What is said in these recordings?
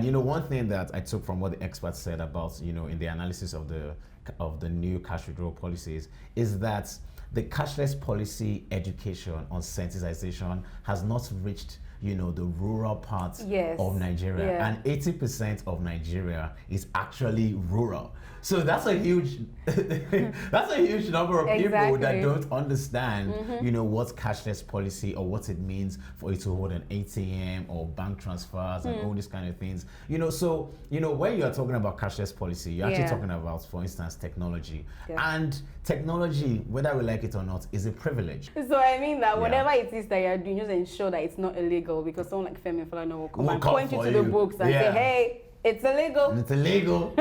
You know, one thing that I took from what the experts said about, in the analysis of the new cash withdrawal policies is that the cashless policy education on sensitization has not reached, the rural parts of Nigeria. Yeah. And 80% of Nigeria is actually rural. So that's a huge that's a huge number of people that don't understand, what's cashless policy or what it means for you to hold an ATM or bank transfers and all these kind of things. So when you're talking about cashless policy, you're actually talking about, for instance, technology. And technology, whether we like it or not, is a privilege. So I mean that whatever it is that you're doing, just ensure that it's not illegal, because someone like Femi Falana will come and point you to the books and say, hey, it's illegal. It's illegal.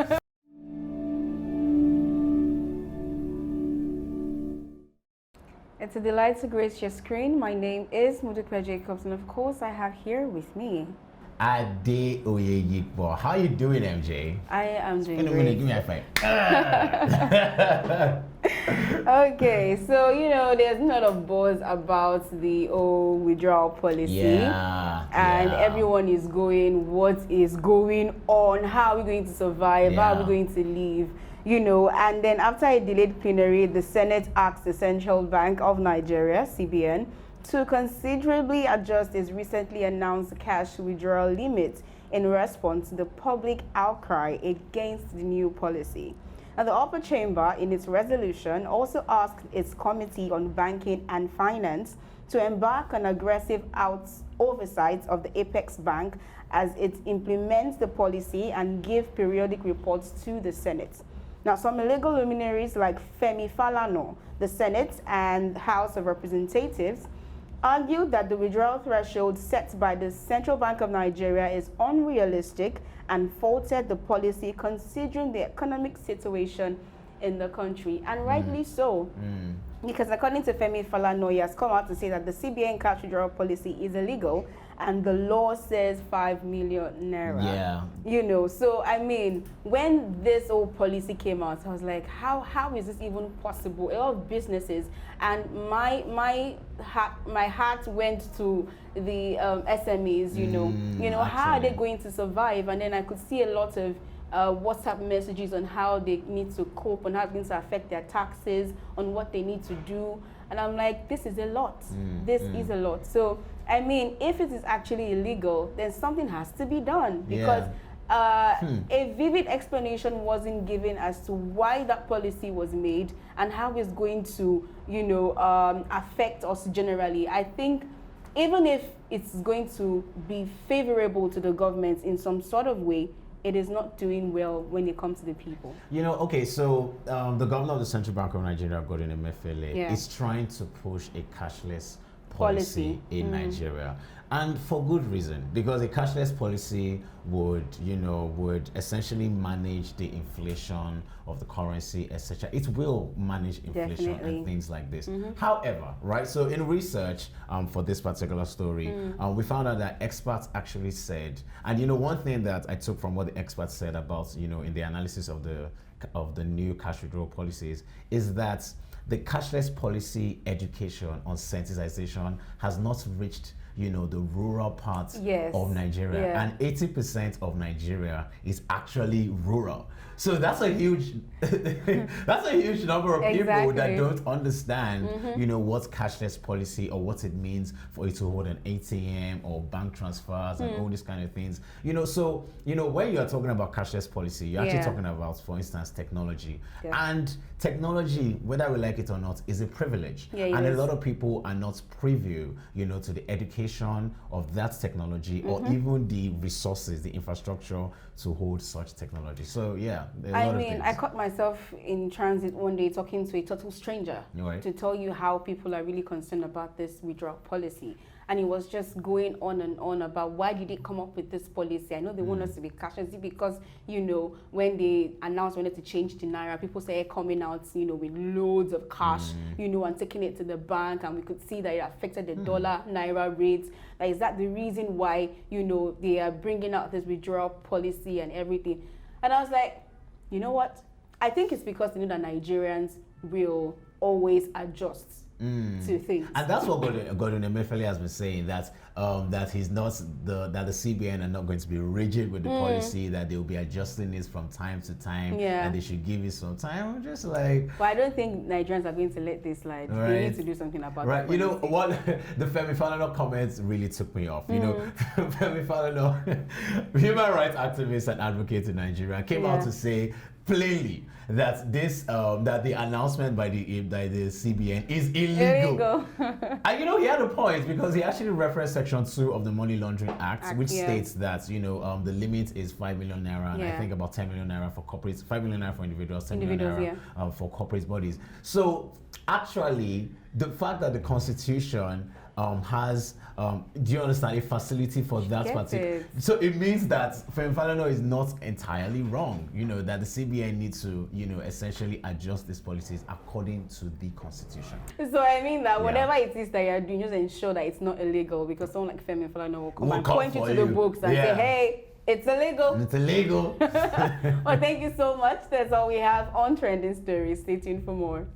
It's a delight to grace your screen. My name is Mudukwe Jacobs, and of course I have here with me Ade Oyeyikbo. How you doing, MJ? I am doing Give great. me a fight. Okay, so there's a lot of buzz about the withdrawal policy, and everyone is going, what is going on? How are we going to survive? How are we going to live? And then after a delayed plenary, the Senate asked the Central Bank of Nigeria, CBN, to considerably adjust its recently announced cash withdrawal limit in response to the public outcry against the new policy. And the upper chamber, in its resolution, also asked its Committee on Banking and Finance to embark on aggressive oversight of the Apex Bank as it implements the policy and give periodic reports to the Senate. Now, some illegal luminaries like Femi Falana, the Senate and House of Representatives, argued that the withdrawal threshold set by the Central Bank of Nigeria is unrealistic and faulted the policy considering the economic situation in the country, and rightly so. Because according to Femi Falana, he has come out to say that the CBN cash withdrawal policy is illegal and the law says 5 million naira. So I mean, when this old policy came out, I was like, how is this even possible? A lot of businesses, and my heart went to the SMEs. How are they going to survive? And then I could see a lot of WhatsApp messages on how they need to cope, on how it's going to affect their taxes, on what they need to do. And I'm like, this is a lot. This is a lot. So, I mean, if it is actually illegal, then something has to be done, because a vivid explanation wasn't given as to why that policy was made and how it's going to, affect us generally. I think even if it's going to be favorable to the government in some sort of way, it is not doing well when it comes to the people. So the governor of the Central Bank of Nigeria, Godwin Emefiele, is trying to push a cashless policy in Nigeria, and for good reason, because a cashless policy would essentially manage the inflation of the currency, etc. It will manage inflation and things like this. However, so in research for this particular story, we found out that experts actually said, and one thing that I took from what the experts said about, in the analysis of the new cash withdrawal policies is that the cashless policy education on sensitization has not reached, the rural parts of Nigeria. And 80% of Nigeria is actually rural. So that's a huge number of people that don't understand, what's cashless policy or what it means for you to hold an ATM or bank transfers and all these kind of things. So when you're talking about cashless policy, you're actually talking about, for instance, technology. And technology, whether we like it or not, is a privilege. And a lot of people are not privy, to the education of that technology or even the resources, the infrastructure to hold such technology. So I caught myself in transit one day talking to a total stranger to tell you how people are really concerned about this withdrawal policy. And he was just going on and on about why did they come up with this policy. I know they want us to be cashless because, when they announced wanted to change the naira, people started coming out, with loads of cash, and taking it to the bank. And we could see that it affected the dollar naira rates. Like, is that the reason why, they are bringing out this withdrawal policy and everything? And I was like, you know what? I think it's because they know that Nigerians will always adjust to things. And that's what Godwin Emefiele has been saying, that that he's not that the CBN are not going to be rigid with the policy, that they will be adjusting this from time to time, and they should give it some time. I'm just like, but I don't think Nigerians are going to let this slide. Right. They need to do something about it. You know what? The Femi Falana comments really took me off. You know, Femi Falana, human rights activist and advocate in Nigeria, came out to say plainly that this that the announcement by the CBN is illegal. And you know, he had a point, because he actually referenced Section 2 of the Money Laundering Act, which states that, you know, the limit is 5 million naira, and I think about 10 million naira for corporates, 5 million naira for individuals, 10 million naira for corporate bodies. So actually, the fact that the Constitution has, do you understand, a facility for that particular, so it means that Femi Falana is not entirely wrong, you know, that the CBN needs to, you know, essentially adjust these policies according to the Constitution. So I mean that whatever it is that you're doing, just ensure that it's not illegal, because someone like Femi Falana will come and point you to the books and say, hey, it's illegal. It's illegal. Well, thank you so much. That's all we have on Trending Stories. Stay tuned for more.